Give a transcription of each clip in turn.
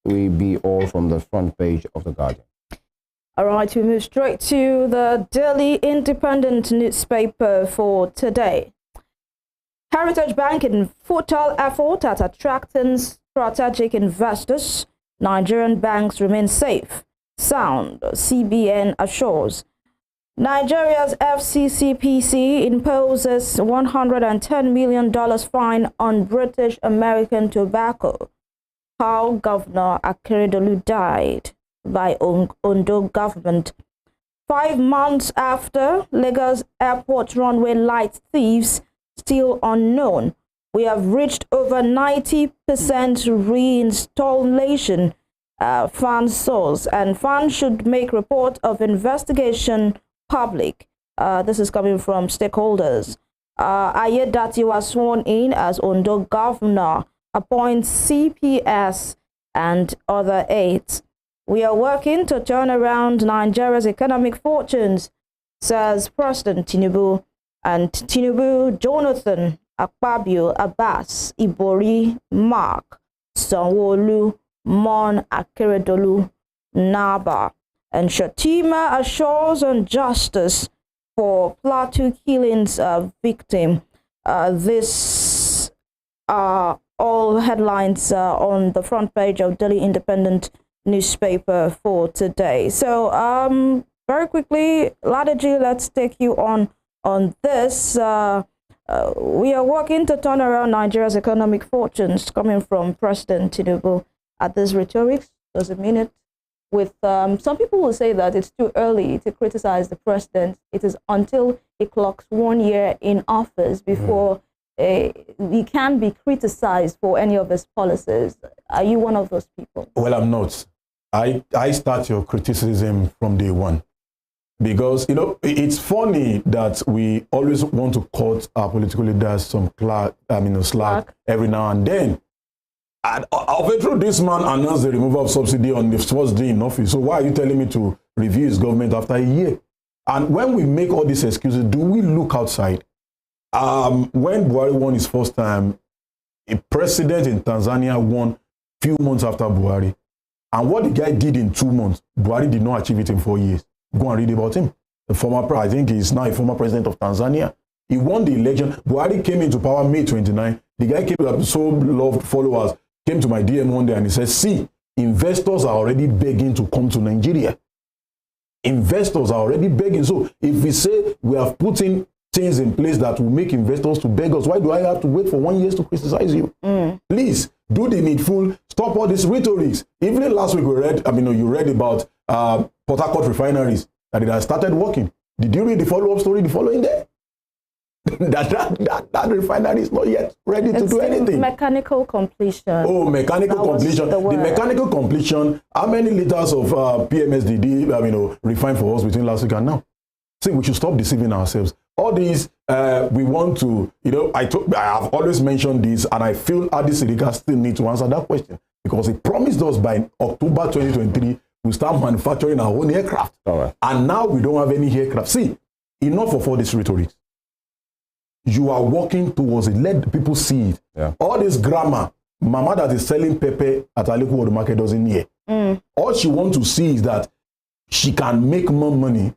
will be all from the front page of The Guardian. All right, we move straight to the Daily Independent newspaper for today. Heritage Bank in futile effort at attracting strategic investors. Nigerian banks remain safe. Sound, CBN assures. Nigeria's FCCPC imposes $110 million fine on British American Tobacco. How Governor Akeredolu died by Ondo government. 5 months after, Lagos airport runway light thieves still unknown. We have reached over 90% reinstallation, fan source, and fans should make report of investigation public. This is coming from stakeholders. Ayedati was sworn in as Ondo governor, appoints CPS and other aides. We are working to turn around Nigeria's economic fortunes, says President Tinubu. And Tinubu, Jonathan, Akpabio, Abbas, Ibori, Mark, Sanwo-Olu, Mon Akeredolu, Naba, and Shatima assures on justice for Plateau killings victim. This are all headlines on the front page of Daily Independent newspaper for today. So very quickly, Ladeji, let's take you on this. We are working to turn around Nigeria's economic fortunes, coming from President Tinubu. At this rhetoric, does it mean it? With some people will say that it's too early to criticize the president. It is until he clocks 1 year in office before he can be criticized for any of his policies. Are you one of those people? Well, I'm not. I start your criticism from day one. Because, you know, it's funny that we always want to cut our political leaders some slack every now and then. And this man announced the removal of subsidy on the first day in office. So why are you telling me to review his government after a year? And when we make all these excuses, do we look outside? When Buhari won his first time, a president in Tanzania won few months after Buhari. And what the guy did in 2 months, Buhari did not achieve it in 4 years. Go and read about him. I think he's now a former president of Tanzania. He won the election. Buhari came into power May 29. The guy came with so loved followers, came to my DM one day and he said, see, investors are already begging to come to Nigeria. Investors are already begging. So if we say we have put in things in place that will make investors to beg us, why do I have to wait for 1 year to criticize you? Please do the needful. Stop all these rhetorics. Even last week we read, you read about Port Harcourt refineries that it has started working. Did you read the follow-up story the following day? that refinery is not yet ready to do anything. Mechanical completion. Oh, mechanical completion. The mechanical completion. How many liters of PMS did he, refine for us between last week and now? See, we should stop deceiving ourselves. All these, we want to, I have always mentioned this, and I feel Adi Sirika still need to answer that question because he promised us by October 2023 we'll start manufacturing our own aircraft. All right. And now we don't have any aircraft. See, enough of all this rhetoric. You are working towards it. Let people see it. Yeah. All this grammar, Mama that is selling pepper at Aleku World Market doesn't hear. All she wants to see is that she can make more money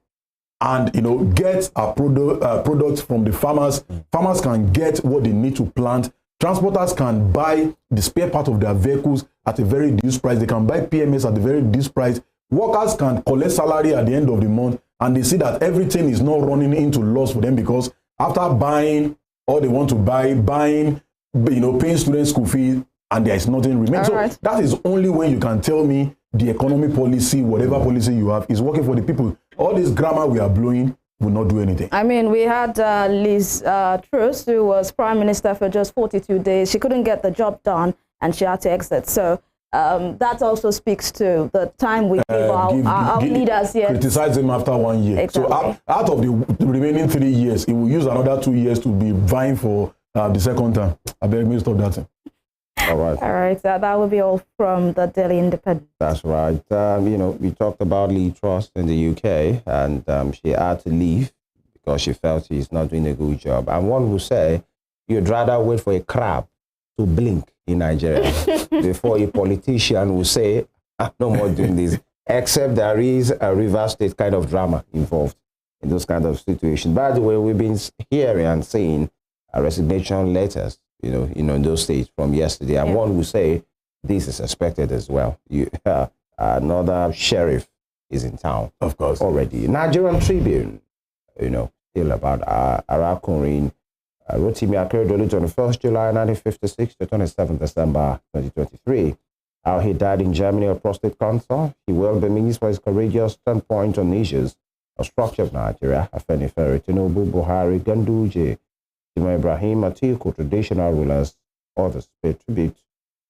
and get a products from the farmers. Farmers can get what they need to plant. Transporters can buy the spare part of their vehicles at a very reduced price. They can buy PMS at a very reduced price. Workers can collect salary at the end of the month, and they see that everything is not running into loss for them because after buying all they want to buy, paying student school fees, and there is nothing remaining. So that is only when you can tell me the economy policy, whatever policy you have, is working for the people. All this grammar we are blowing will not do anything. We had Liz Truss, who was prime minister for just 42 days. She couldn't get the job done, and she had to exit. So that also speaks to the time we give our leaders here. Criticize him after 1 year. Exactly. So out of the remaining 3 years, he will use another 2 years to be vying for the second term. I beg me to stop that. All right. That will be all from the Daily Independent. That's right. We talked about Lee Truss in the UK, and she had to leave because she felt he's not doing a good job. And one will say, you'd rather wait for a crab to blink in Nigeria before a politician will say, I'm no more doing this, except there is a River State kind of drama involved in those kind of situations. By the way, we've been hearing and seeing resignation letters, in those states from yesterday. And one will say this is expected as well. Another sheriff is in town, of course, already. Nigerian Tribune, still about Arakunrin Rotimi Akeredolu on the 1st July 1956 to 27th December 2023. How he died in Germany of prostate cancer. He will be reminisced for his courageous standpoint on issues of structure of Nigeria. Afenifere, Tinubu, Buhari, Ganduje, Jimoh Ibrahim, Atiku, traditional rulers, others pay tribute.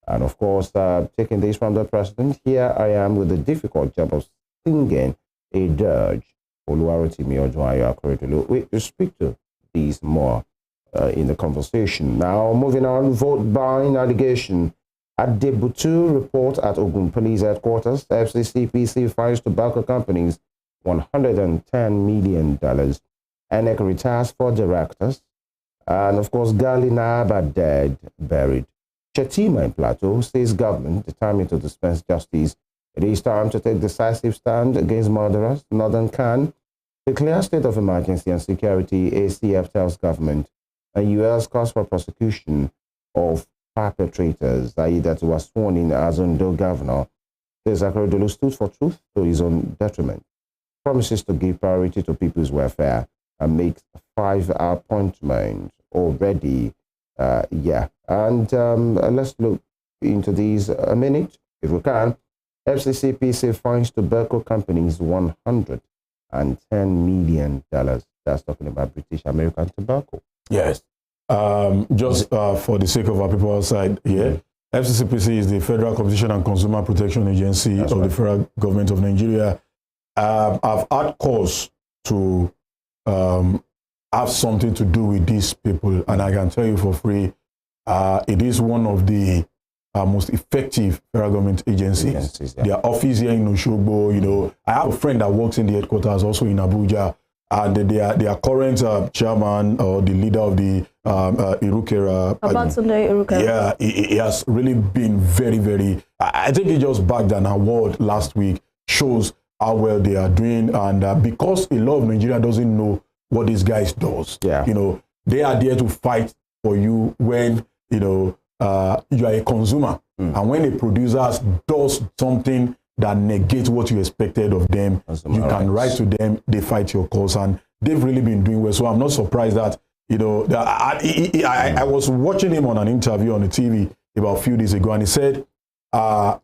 And of course, taking this from the president, here I am with the difficult job of singing a dirge. Oluwarotimi Ojuayo Akeredolu. We speak to these more in the conversation. Now, moving on, vote buying allegation. At Debutu report at Ogun Police Headquarters, FCCPC fines tobacco companies $110 million. ENEC retires 4 directors. And of course, Galinaba dead, buried. Chetima in Plateau says government determined to dispense justice. It is time to take decisive stand against murderers. Northern Can declare state of emergency and security. ACF tells government. And US calls for prosecution of perpetrators, i.e. that was sworn in as Ondo governor. Says Akeredolu stood for truth to his own detriment. Promises to give priority to people's welfare and makes 5 appointments already. And let's look into these a minute, if we can. FCCPC fines tobacco companies $110 million. That's talking about British American Tobacco. Yes. Just for the sake of our people outside here, FCCPC is the Federal Competition and Consumer Protection Agency of the federal government of Nigeria. I've had cause to have something to do with these people, and I can tell you for free, it is one of the most effective federal government agencies. Yeah. Their office here in Oshogbo, I have a friend that works in the headquarters also in Abuja, and their current chairman or the leader of the Irukera. Abatunde Irukera. Yeah, he has really been very, very, I think he just bagged an award last week, shows how well they are doing, and because a lot of Nigeria doesn't know what these guys does. Yeah. They are there to fight for you when, you are a consumer. And when a producer does something that negates what you expected of them, you can write to them, they fight your cause, and they've really been doing well. So I'm not surprised that, I was watching him on an interview on the TV about a few days ago, and he said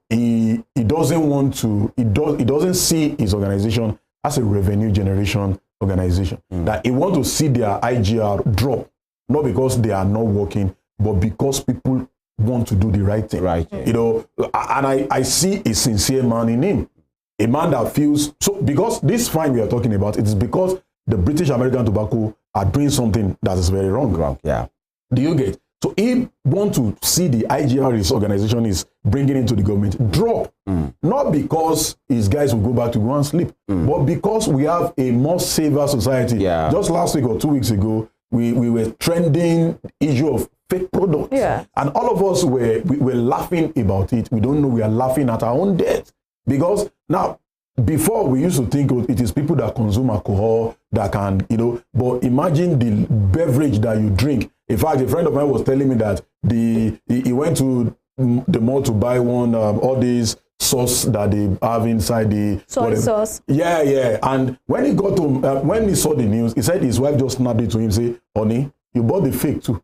he doesn't see his organization as a revenue generation organization. That he wants to see their IGR drop, not because they are not working, but because people want to do the right thing. Right. And I see a sincere man in him. A man that feels so, because this fine we are talking about, it is because the British American Tobacco are doing something that is very wrong. Yeah. Do you get? So he want to see the IGR his organization is bringing into the government drop, not because his guys will go back to go and sleep, but because we have a more safer society. Yeah. Just last week or 2 weeks ago, we were trending issue of fake products. Yeah. And all of us were laughing about it. We don't know, we are laughing at our own death. Because now, before we used to think it is people that consume alcohol that can, but imagine the beverage that you drink. In fact, a friend of mine was telling me that he went to the mall to buy one, all these sauce that they have inside the soy sauce. Yeah. And when he got to, when he saw the news, he said his wife just snapped it to him, say, honey, you bought the fake too.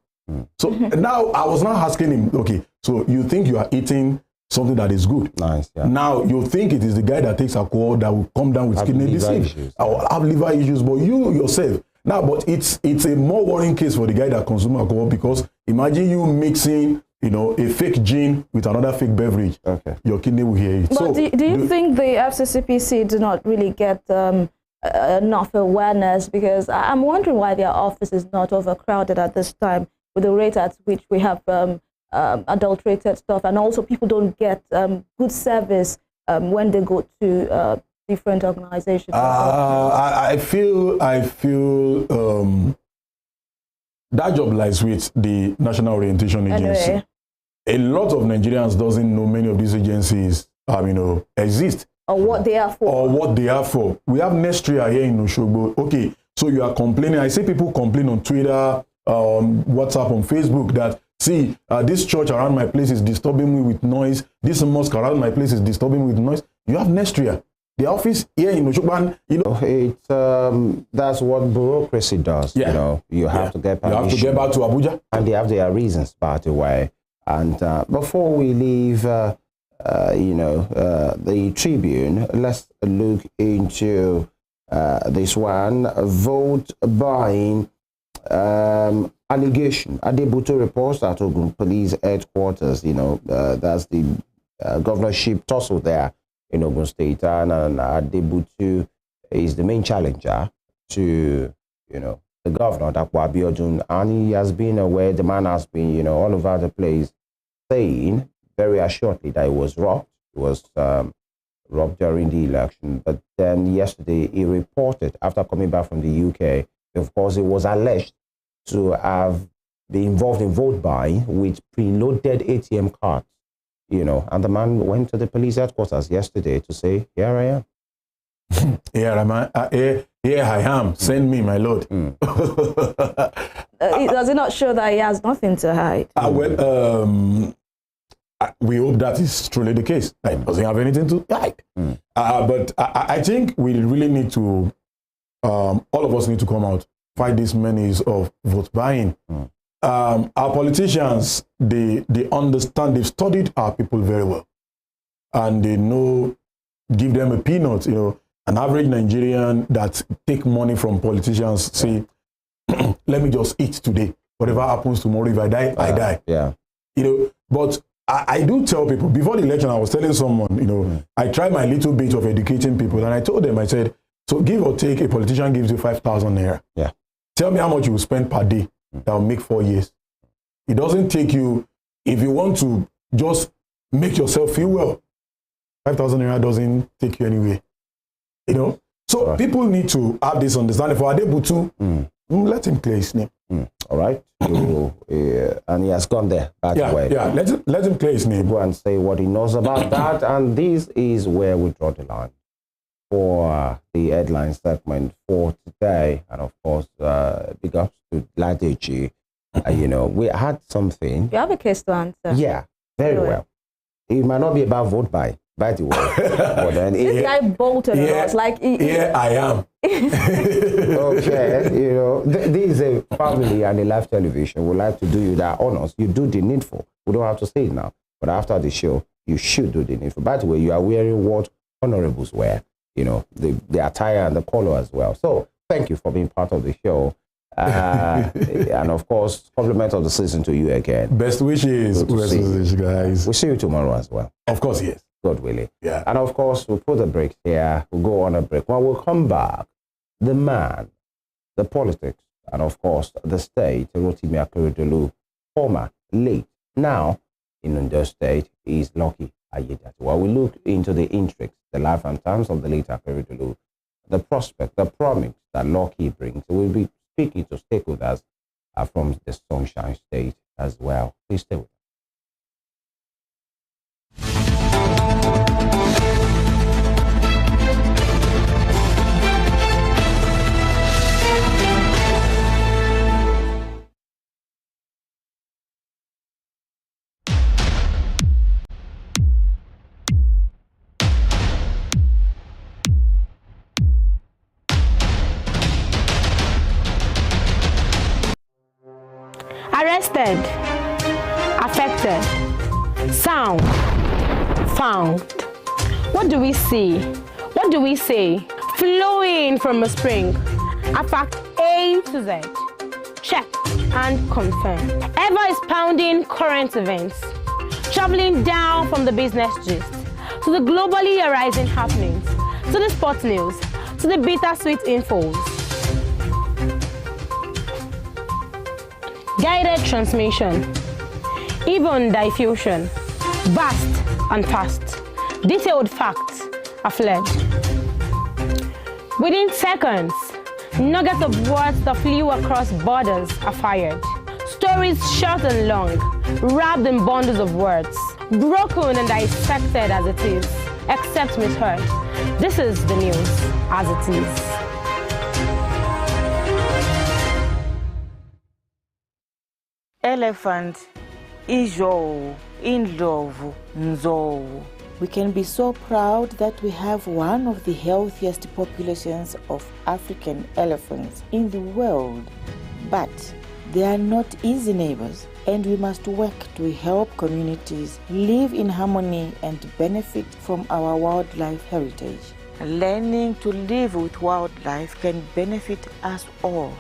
So now I was now asking him, okay, so you think you are eating something that is good. Nice. Yeah. Now you think it is the guy that takes alcohol that will come down with kidney disease or have liver issues, but you yourself. Now, but it's a more worrying case for the guy that consumes alcohol, because imagine you mixing, a fake gin with another fake beverage. Okay. Your kidney will hear it. But so, do you think the FCCPC do not really get enough awareness? Because I'm wondering why their office is not overcrowded at this time, with the rate at which we have adulterated stuff, and also people don't get good service when they go to different organizations. I feel that job lies with the National Orientation Agency. Anyway. a lot of Nigerians doesn't know many of these agencies, exist. Or what they are for. We have Nestria here in Oshogbo. Okay, so you are complaining. I see people complain on Twitter, WhatsApp, on Facebook that, see, this church around my place is disturbing me with noise. This mosque around my place is disturbing me with noise. You have Nestria. The office here in Oshogbo, It's that's what bureaucracy does. Yeah. You have to get permission. You have to get back to Abuja. And they have their reasons, by the way. And before we leave, the Tribune, let's look into this one. Vote buying allegation. Adebutu reports at Ogun Police Headquarters. That's the governorship tussle there in Ogun State. And Adebutu is the main challenger to, the governor, Dapo Abiodun, and he has been aware, the man has been, all over the place, saying very assuredly that he was robbed. He was robbed during the election. But then yesterday, he reported, after coming back from the UK, of course, he was alleged to have been involved in vote buying with preloaded ATM cards, and the man went to the police headquarters yesterday to say, here I am. Here I am. Send me, my lord. Does it not show that he has nothing to hide? We hope that is truly the case. He doesn't have anything to hide. But I think we really need to, all of us need to come out, fight these menace of vote buying. Our politicians, they understand, they've studied our people very well. And they know, give them a peanut, an average Nigerian that take money from politicians, say, let me just eat today. Whatever happens tomorrow, if I die, I die. Yeah. But I do tell people, before the election, I was telling someone, I tried my little bit of educating people, and I told them, I said, so give or take, a politician gives you 5,000 naira. Yeah. Tell me how much you will spend per day. That will make 4 years. It doesn't take you, if you want to just make yourself feel well, 5,000 naira doesn't take you anywhere. So people need to have this understanding. For Adebutu, let him clear his name. All right. And he has gone there, by the way. Yeah, let him clear his name. Go and say what he knows about that. And this is where we draw the line for the headline segment for today. And of course, big ups to Ladeji. We had something. You have a case to answer. Yeah, very well. It might not be about vote by the way. But then this guy bolted on us like... Here I am. Okay, this is a family and a live television. Would like to do you that honors. You do the needful. We don't have to say it now. But after the show, you should do the needful. By the way, you are wearing what honorables wear. The attire and the color as well. So thank you for being part of the show. And of course, compliment of the season to you again. Best wishes, guys. We'll see you tomorrow as well. Of course, yes. God willing. Yeah. And of course, we'll put a break here. We'll go on a break. When we'll come back, the man, the politics, and of course, the state, Rotimi Akeredolu, former, late, now in Ondo State, is Lucky Aiyedatiwa. We look into the intrigues, the life and times of the late Akeredolu, the prospect, the promise that Lucky brings. We'll be speaking to stakeholders from the Sunshine State as well. Please stay with us. Arrested, affected, sound, found. What do we see? What do we say? Flowing from a spring. A fact A to Z. Check and confirm. Eva is pounding current events. Traveling down from the business gist to the globally arising happenings, to the sports news, to the bittersweet infos. Guided transmission, even diffusion, vast and fast, detailed facts are fled. Within seconds, nuggets of words that flew across borders are fired. Stories short and long, wrapped in bundles of words, broken and dissected as it is, except misheard. This is the news as it is. Elephant, Ijo, Indlovu, Nzovu. We can be so proud that we have one of the healthiest populations of African elephants in the world. But they are not easy neighbors, and we must work to help communities live in harmony and benefit from our wildlife heritage. Learning to live with wildlife can benefit us all.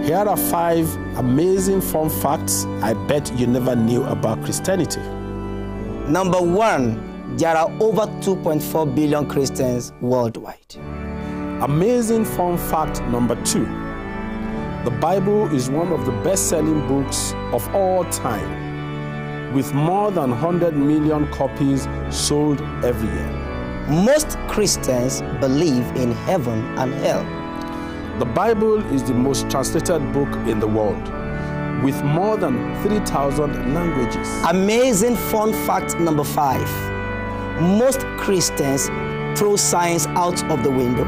Here are 5 amazing fun facts I bet you never knew about Christianity. Number 1, there are over 2.4 billion Christians worldwide. Amazing fun fact number 2. The Bible is one of the best-selling books of all time, with more than 100 million copies sold every year. Most Christians believe in heaven and hell. The Bible is the most translated book in the world, with more than 3,000 languages. Amazing fun fact number 5. Most Christians throw science out of the window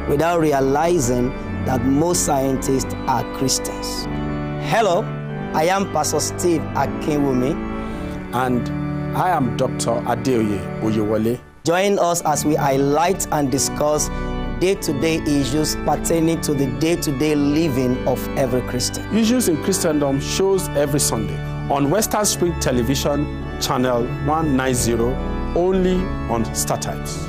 without realizing that most scientists are Christians. Hello, I am Pastor Steve Akinwumi. And I am Dr. Adeoye Oyewole. Join us as we highlight and discuss day-to-day issues pertaining to the day-to-day living of every Christian. Issues in Christendom shows every Sunday on Western Spring Television, channel 190, only on StarTimes.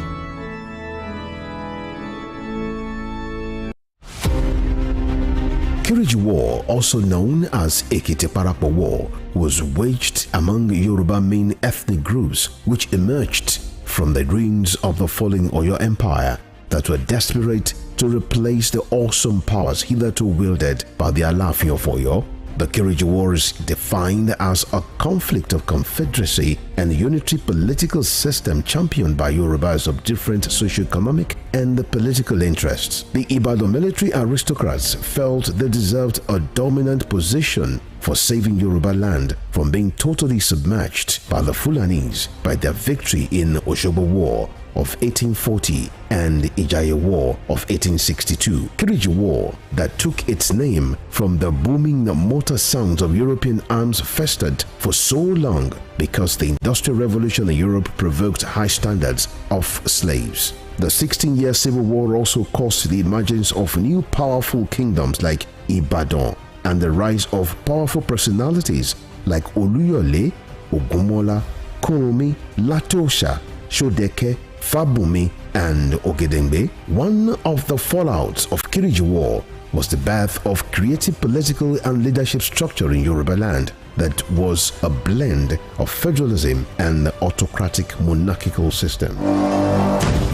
Kiriji War, also known as Ekiti Parappa War, was waged among Yoruba main ethnic groups which emerged from the ruins of the falling Oyo Empire that were desperate to replace the awesome powers hitherto wielded by the Alaafin of Oyo. The Kiriji War is defined as a conflict of confederacy and unitary political system championed by Yorubas of different socio-economic and political interests. The Ibadan military aristocrats felt they deserved a dominant position for saving Yoruba land from being totally submerged by the Fulanis by their victory in Osogbo War of 1840 and Ijaye War of 1862. Kiriji War, that took its name from the booming motor sounds of European arms festered for so long because the Industrial Revolution in Europe provoked high standards of slaves. The 16-year Civil War also caused the emergence of new powerful kingdoms like Ibadan and the rise of powerful personalities like Oluyole, Ogunmola, Kuromi, Latosha, Shodeke, Fabumi, and Ogedengbe. One of the fallouts of Kiriji War was the birth of creative political and leadership structure in Yoruba land that was a blend of federalism and the autocratic monarchical system.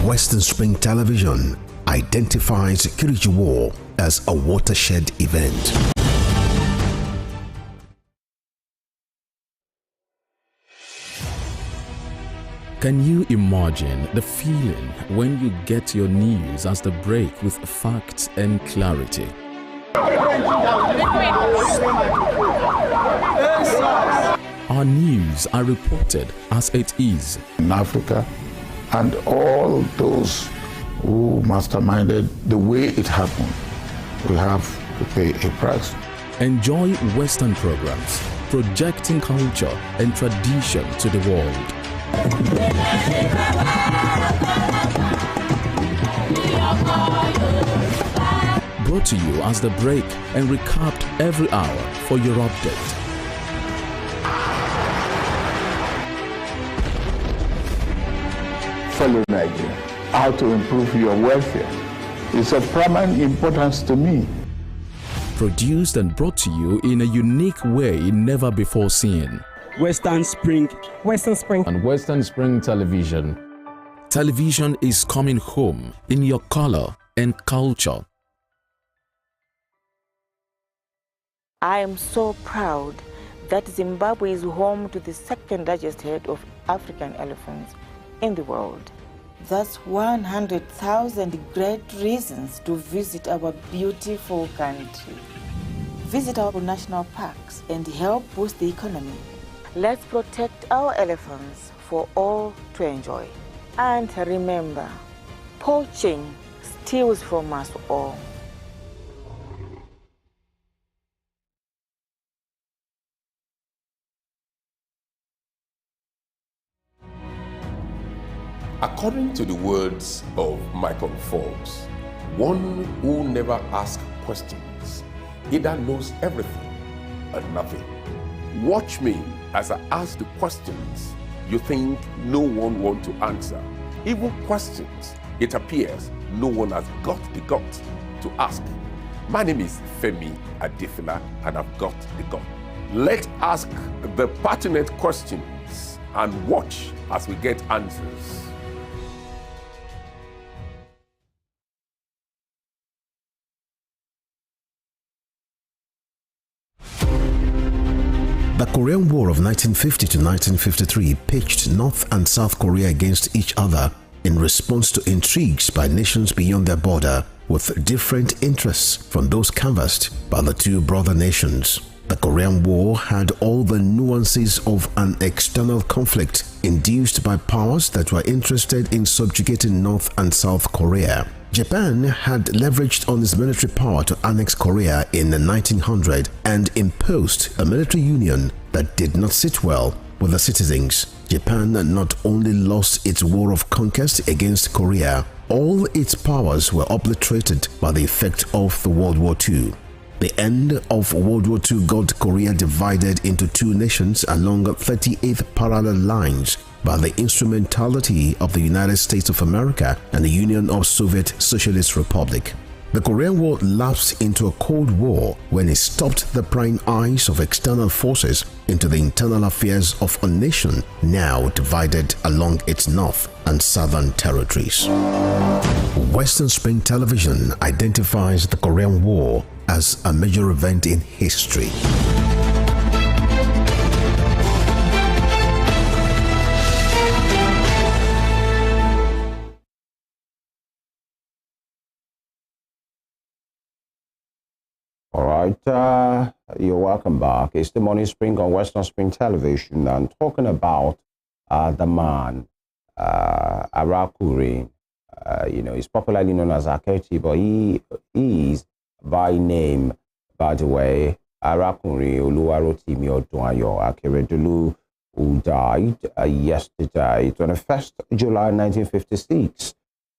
Western Spring Television identifies Kiriji War as a watershed event. Can you imagine the feeling when you get your news as the break with facts and clarity? Our news are reported as it is. In Africa, and all those who masterminded the way it happened will have to pay a price. Enjoy Western programs, projecting culture and tradition to the world. Brought to you as the break and recapped every hour for your update. Fellow Nigeria, how to improve your welfare is of paramount importance to me. Produced and brought to you in a unique way never before seen. Western Spring. Western Spring. And Western Spring Television. Television is coming home in your color and culture. I am so proud that Zimbabwe is home to the second largest herd of African elephants in the world. That's 100,000 great reasons to visit our beautiful country. Visit our national parks and help boost the economy. Let's protect our elephants for all to enjoy. And remember, poaching steals from us all. According to the words of Michael Forbes, one who never asks questions either knows everything or nothing. Watch me as I ask the questions you think no one wants to answer. Even questions it appears no one has got the guts to ask. My name is Femi Adefila and I've got the gut. Let's ask the pertinent questions and watch as we get answers. The Korean War of 1950 to 1953 pitched North and South Korea against each other in response to intrigues by nations beyond their border with different interests from those canvassed by the two brother nations. The Korean War had all the nuances of an external conflict induced by powers that were interested in subjugating North and South Korea. Japan had leveraged on its military power to annex Korea in 1900 and imposed a military union that did not sit well with the citizens. Japan not only lost its war of conquest against Korea, all its powers were obliterated by the effect of the World War II. The end of World War II got Korea divided into two nations along 38th parallel lines by the instrumentality of the United States of America and the Union of Soviet Socialist Republic. The Korean War lapsed into a Cold War when it stopped the prying eyes of external forces into the internal affairs of a nation now divided along its north and southern territories. Western Spring Television identifies the Korean War as a major event in history. All right, you're welcome back. It's the Morning Spring on Western Spring Television. I'm talking about the man, Arakuri. He's popularly known as Akechi, but he is by name, by the way, Arakuri Oluwarotimi Odunayo Akeredolu, who died yesterday, 21st July 1956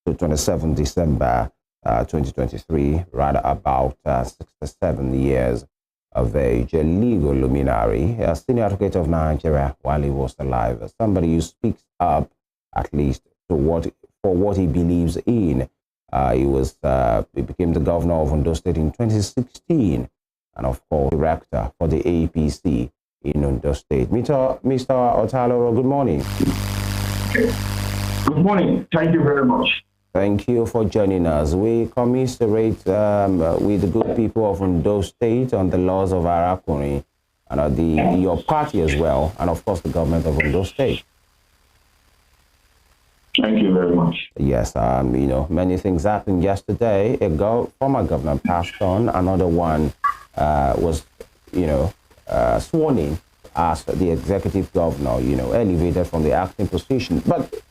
to 27 December 2023, rather about 67 years of age, a legal luminary, a senior advocate of Nigeria while he was alive, somebody who speaks up at least for what he believes in. He became the governor of Ondo State in 2016, and of course, director for the APC in Ondo State. Mr. Otaloro, good morning. Good morning. Thank you very much. Thank you for joining us. We commiserate with the good people of Ondo State on the loss of Arakuri and your party as well, and of course the government of Ondo State. Thank you very much. Yes, many things happened yesterday. A former governor passed on. Another one was, sworn in as the executive governor, elevated from the acting position. But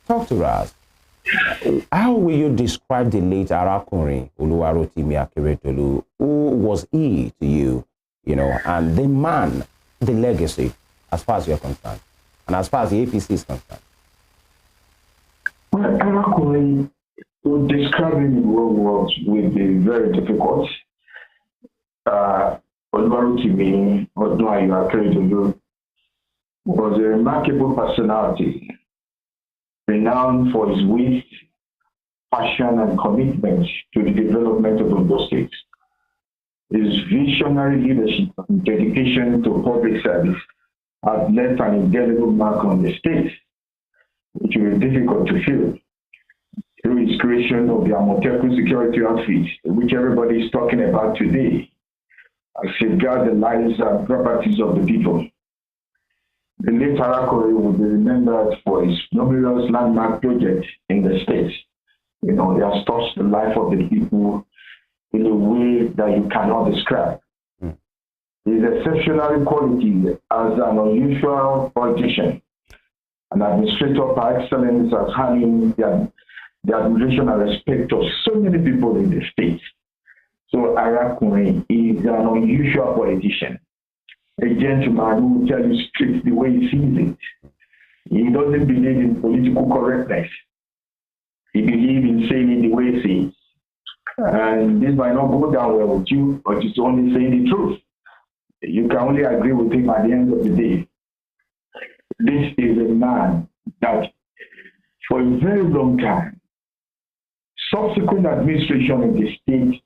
talk to us. How will you describe the late Arakuri Oluwarotimi Akeredolu? Who was he to you, and the man, the legacy, as far as you're concerned, and as far as the APC is concerned? Well, Arakuri, to describe him in real words will be very difficult. Oluwarotimi Odunayo Akeredolu was a remarkable personality, renowned for his wit, passion, and commitment to the development of Ondo State. His visionary leadership and dedication to public service have left an indelible mark on the state, which will be difficult to fill. Through his creation of the Amotekun security outfit, which everybody is talking about today, safeguard the lives and properties of the people. The late Arakore will be remembered for his numerous landmark projects in the state. He has touched the life of the people in a way that you cannot describe. His exceptional quality as an unusual politician, an administrator par excellence, has having the admiration and respect of so many people in the state. So Arakore is an unusual politician, a gentleman who will tell you straight the way he sees it. He doesn't believe in political correctness. He believes in saying it the way he sees. And this might not go down well with you, but it's only saying the truth. You can only agree with him at the end of the day. This is a man that for a very long time, subsequent administration in the state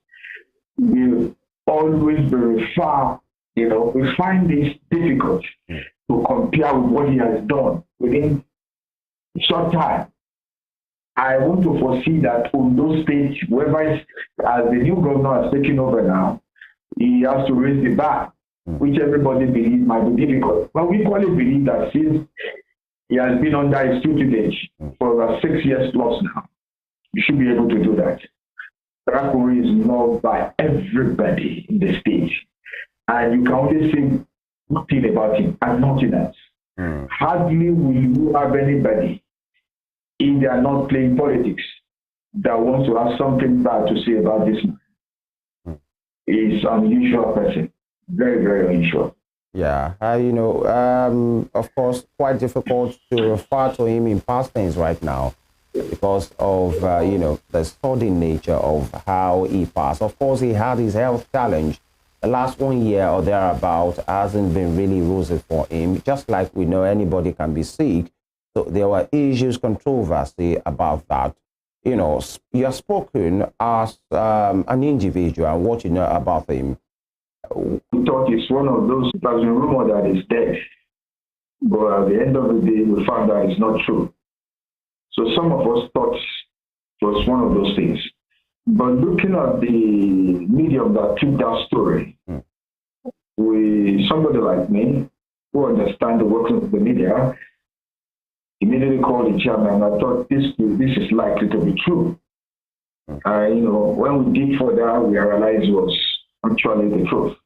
will always be referred. We find this difficult to compare with what he has done within a short time. I want to foresee that Ondo State, whoever is, as the new governor has taken over now, he has to raise the bar, which everybody believes might be difficult. But we equally believe that since he has been under his tutelage for about 6 years plus now, you should be able to do that. Arakore is loved by everybody in the state. And you can only say good thing about him and nothing else. Hardly will you have anybody, if they are not playing politics, that wants to have something bad to say about this man. He's an unusual person. Very, very unusual. Yeah, of course, quite difficult to refer to him in past tense right now because of, the sudden nature of how he passed. Of course, he had his health challenge. The last 1 year or thereabout hasn't been really rosy for him, just like we know anybody can be sick. So there were issues, controversy about that. You have spoken as an individual and what you know about him. We thought it's one of those, it has been rumored that he's dead. But at the end of the day, we found that it's not true. So some of us thought it was one of those things. But looking at the medium that took that story, somebody like me, who understands the workings of the media, immediately called the chairman. I thought this is likely to be true. When we dig further, we realized it was actually the truth.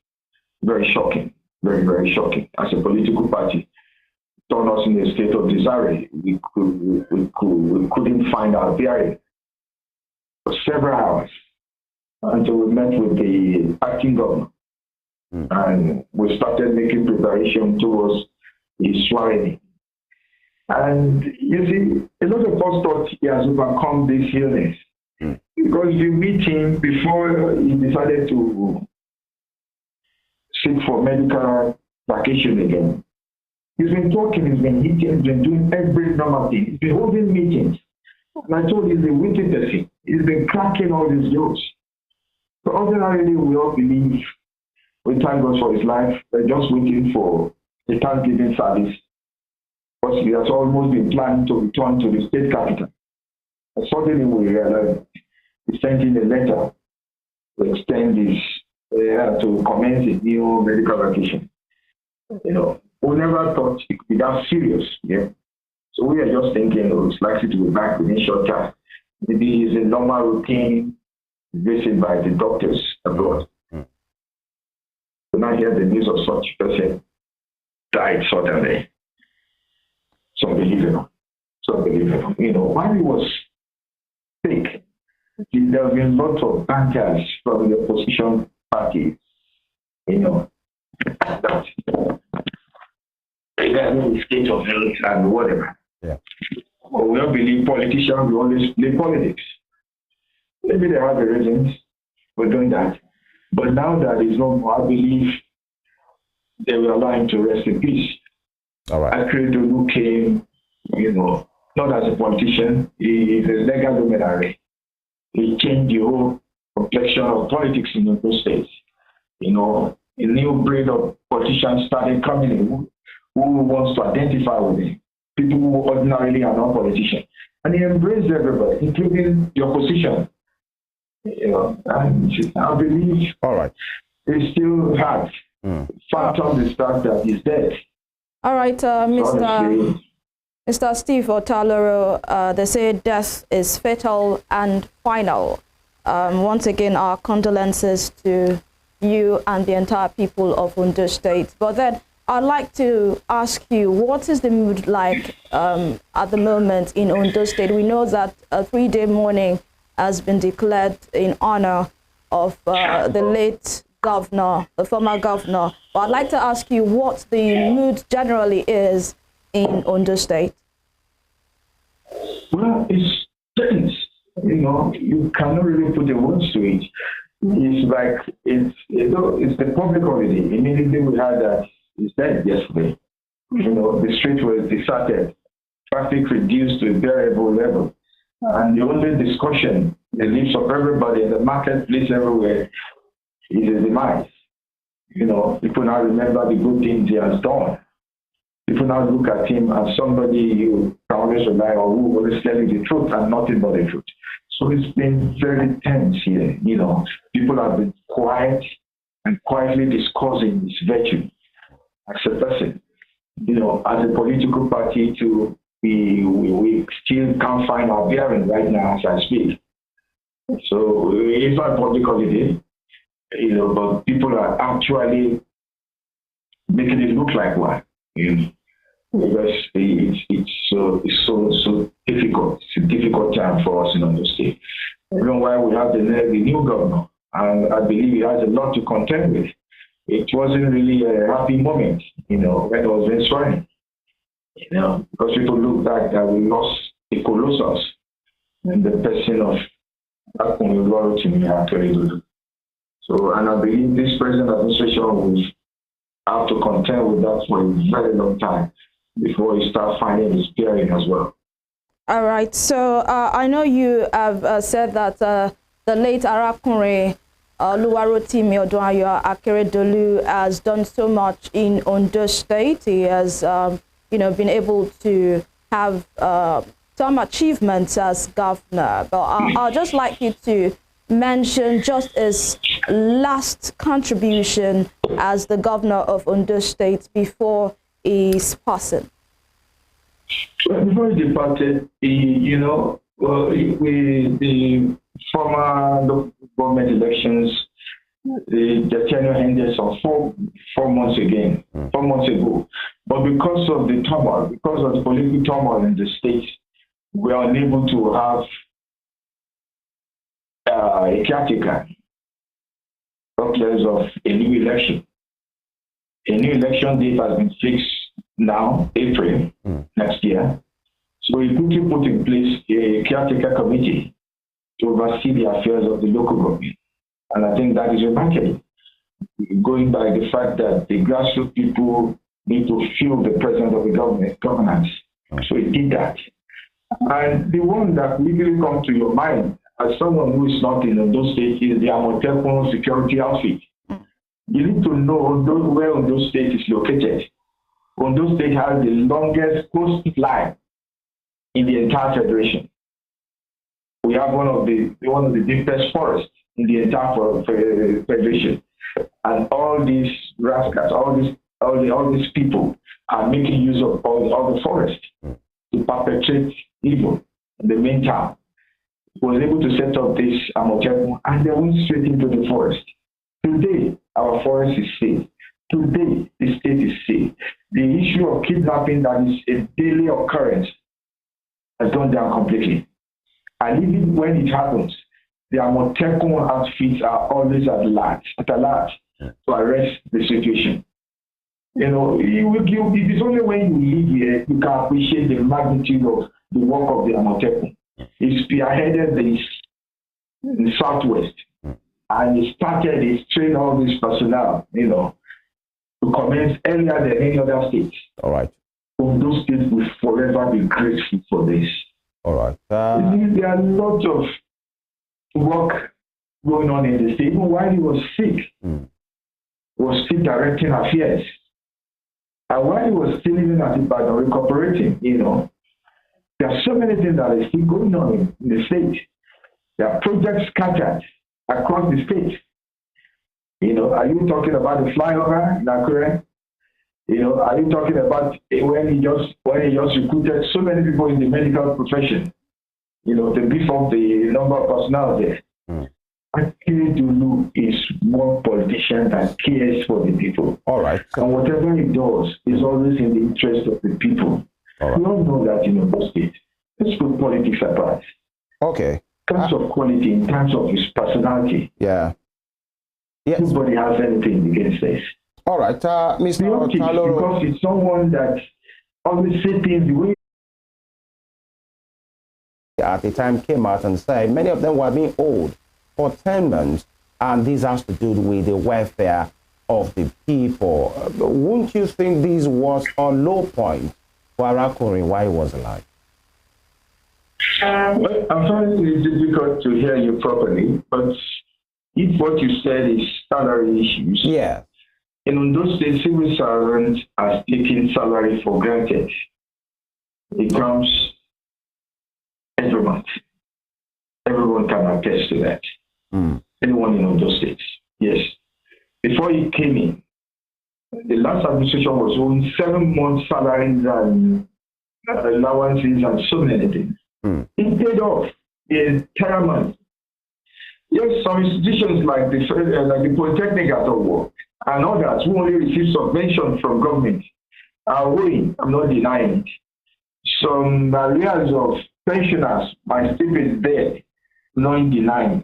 Very shocking. Very, very shocking. As a political party, it turned us in a state of disarray. We couldn't find our bearing for several hours until we met with the acting governor. And we started making preparation towards his swearing. And you see, a lot of us thought he has overcome this illness. Because you meet him before he decided to seek for medical vacation again. He's been talking, he's been eating, he's been doing every normal thing. He's been holding meetings. And I told you he's a witty person. He's been cracking all these jokes. So ordinarily, we all believe, we thank God for his life. We're just waiting for the Thanksgiving service. Because he has almost been planning to return to the state capital. And suddenly we realized he sent in a letter to extend his, to commence a new medical vacation. We never thought it could be that serious. Yeah. So we are just thinking, it's likely to be back within short time. Maybe it's a normal routine visit by the doctors abroad. So now hear the news of such a person died suddenly. It's unbelievable. It's unbelievable. While he was sick, there have been lots of bankers from the opposition party, that regarding the state of health and whatever. Yeah. But we don't believe politicians will always play politics. Maybe there are the reasons for doing that. But now that is no more, I believe they will allow him to rest in peace. All right. Akeredolu came, not as a politician, he is a legal luminary. He changed the whole complexion of politics in those states. A new breed of politicians started coming in who wants to identify with him. People who ordinarily are not politicians. And he embraced everybody, including the opposition. And I believe all right. It's still hard. Phantom the fact that he's dead. All right, Mr. Steve Otaloro, they say death is fatal and final. Once again, our condolences to you and the entire people of Ondo State. But then I'd like to ask you, what is the mood like at the moment in Ondo State? We know that a 3-day mourning has been declared in honor of the late governor, the former governor. But I'd like to ask you what the mood generally is in Ondo State. Well, it's tense. You know, you cannot really put the words to it. It's like, it's the public holiday. Immediately we had that it's dead yesterday. You know, the street was deserted. Traffic reduced to a bearable level. And the only discussion, the lips of everybody in the marketplace everywhere, is his demise. You know, people now remember the good things he has done. People now look at him as somebody you can always rely on, who always telling the truth and nothing but the truth. So it's been very tense here. You know, people have been quiet and quietly discussing his virtue as a person. You know, as a political party, we still can't find our bearing right now as I speak. So it's not a public holiday, you know, but people are actually making it look like one. You know, because it's so difficult. It's a difficult time for us in Ondo State. Even while we have the new governor, and I believe he has a lot to contend with. It wasn't really a happy moment, you know, when it was being sworn. You know, because people look back that we lost a colossus in the person of Rotimi. So, and I believe this present administration will have to contend with that for a very long time before he starts finding his bearing as well. All right. So I know you have said that the late Arakunrin Oluwarotimi Odunayo Akeredolu has done so much in Ondo State. He has, been able to have some achievements as governor. But I'd just like you to mention just his last contribution as the governor of Ondo State before his passing. Well, before he departed, the former government elections, the tenure ended some 4 months ago. But because of the turmoil, because of the political turmoil in the state, we are unable to have a caretaker of a new election. A new election date has been fixed now, April next year. So we quickly put in place a caretaker committee to oversee the affairs of the local government. And I think that is remarkable, going by the fact that the grassroots people need to feel the presence of the governance. So he did that. And the one that immediately comes to your mind, as someone who is not in Ondo State, is the Amotekun security outfit. You need to know where Ondo State is located. Ondo State has the longest coastline in the entire federation. We have one of the deepest forests in the entire federation, and all these rascals, all these people are making use of all the forest to perpetrate evil in the main town. We were able to set up this Amotekun, and they went straight into the forest. Today, our forest is safe. Today, the state is safe. The issue of kidnapping that is a daily occurrence has gone down completely. And even when it happens, the Amotekun outfits are always at large to arrest the situation. You know, it is only when you live here you can appreciate the magnitude of the work of the Amotekun. He spearheaded this in the southwest, and he trained all this personnel, to commence earlier than any other state. All right. Those states will forever be grateful for this. All right. There are lots of work going on in the state. Even while he was sick, he was still directing affairs. And while he was still living at Ibadan, recuperating, there are so many things that are still going on in the state. There are projects scattered across the state. You know, are you talking about the flyover in Akure? You know, are you talking about when he just recruited so many people in the medical profession? You know, to beef up the number of personnel there. Akeredolu is one politician that cares for the people. All right. And whatever he does is always in the interest of the people. All right. We all know that in Ondo State. Let's put politics apart. Okay. In terms of quality, in terms of his personality. Yeah. Yes. Nobody has anything against this. All right. Mr. Otaloro. Because it's someone that always says things the way. At the time came out and said many of them were being owed for 10 months, and this has to do with the welfare of the people. Wouldn't you think this was a low point for Arakunrin while he was alive? Well, I'm finding it difficult to hear you properly, but if what you said is salary issues, yeah. In Ondo State, civil servants are taking salary for granted. It comes every month. Everyone can attest to that. Anyone in Ondo State, yes. Before he came in, the last administration was owing 7 months' salaries and allowances and so many things. It paid off the entire month. Yes, some institutions like the Polytechnic at Owo and others who only receive subvention from government are owing. I'm not denying it. Some areas of pensioners might still be there, not denying.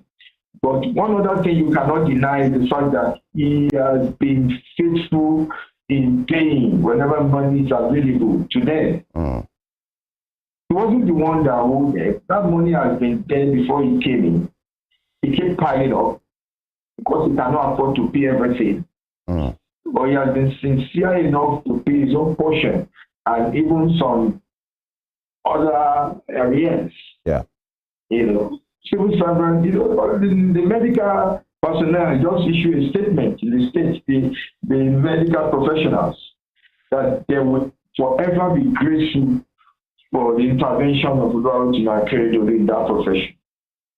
But one other thing you cannot deny is the fact that he has been faithful in paying whenever money is available to them. He wasn't the one that owed them. That money has been there before he came in. He kept piling up because he cannot afford to pay everything. But he has been sincere enough to pay his own portion and even some other areas. Yeah. You know, civil servants, you know, the medical personnel just issue a statement in the state, the medical professionals, that they would forever be grateful for the intervention of Lord Akeredolu in that profession.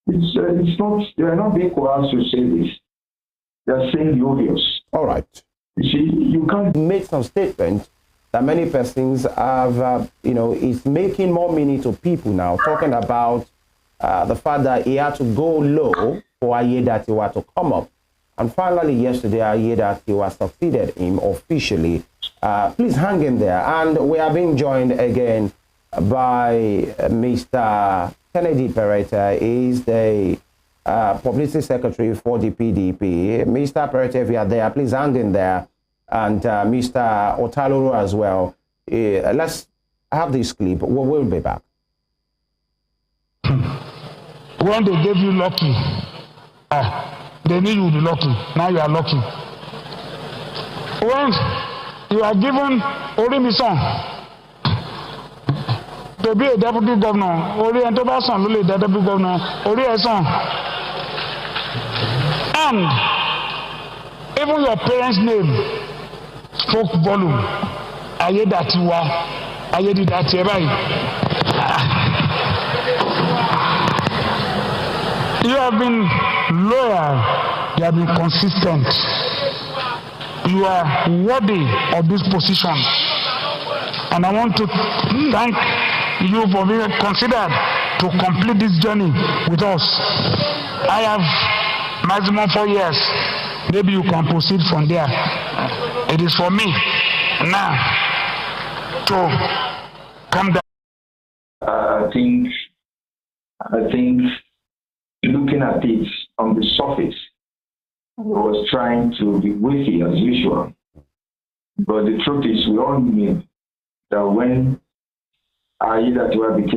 It's not, they are not being coerced to say this. They are saying the obvious. All right. You see, you can't make some statements that many persons have, you know, is making more meaning to people now, talking about the fact that he had to go low for Aiyedatiwa to come up. And finally, yesterday, Aiyedatiwa succeeded him officially. Please hang in there. And we are being joined again by Mr. Kennedy Perete. He's the publicity secretary for the PDP. Mr. Perete, if you are there, please hang in there. And Mr. Otaloro as well. Let's have this clip. We'll be back. When they gave you lucky, they knew you would be lucky. Now you are lucky. When you are given Orimisan to be a deputy governor, Ori and Tobasan will be deputy governor, Ori Eson. And even your parents' name spoke volume. Aiyedatiwa, Aiyedatiwa. You have been loyal, you have been consistent. You are worthy of this position. And I want to thank you for being considered to complete this journey with us. I have maximum 4 years. Maybe you can proceed from there. It is for me now to come down. I think looking at it on the surface, he was trying to be witty as usual. But the truth is, we all knew that when Aiyedatiwa became